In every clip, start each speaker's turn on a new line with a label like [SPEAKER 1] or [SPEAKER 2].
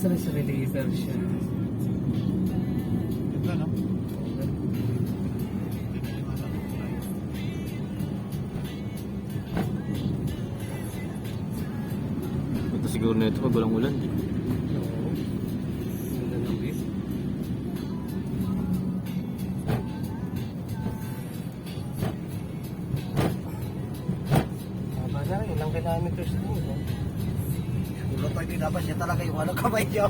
[SPEAKER 1] stress reliever siya.
[SPEAKER 2] Ganda, no?
[SPEAKER 3] Ito siguro na ito pag walang ulan.
[SPEAKER 1] Oo. Ganda ng view. Haba na rin, ilang kilometers na yun. No?
[SPEAKER 4] Ulo tayo din dapat siya talaga yung ano kamay niya.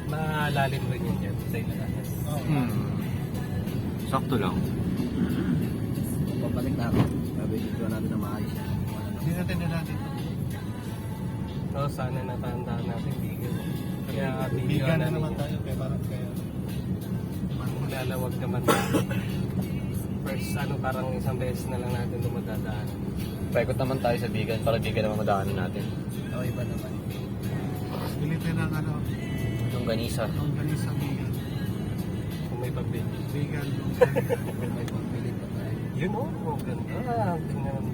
[SPEAKER 1] Malalim rin yun yan sa ilalas.
[SPEAKER 3] Sakto lang.
[SPEAKER 4] Pabalik na ako. Sabi dito natin na maayos yan.
[SPEAKER 2] Hindi natin natin.
[SPEAKER 1] So sana natandaan natin bigyan. Kaya video
[SPEAKER 2] Bigan na
[SPEAKER 1] namin
[SPEAKER 2] naman
[SPEAKER 1] yun.
[SPEAKER 2] tayo. Kaya parang kaya.
[SPEAKER 1] Lalawag naman. First parang isang beses na lang natin dumadadaan.
[SPEAKER 3] Paikot naman tayo sa Bigan para Bigan naman madaanan natin.
[SPEAKER 4] O iba naman.
[SPEAKER 2] Pilitin ng ano.
[SPEAKER 3] Yung ganisa.
[SPEAKER 2] Ang ganis sa bigan.
[SPEAKER 1] Kung may pabili.
[SPEAKER 2] Bigan.
[SPEAKER 4] Kung may pagpilit pa tayo.
[SPEAKER 1] Yun oh, ganda. Tingnan ang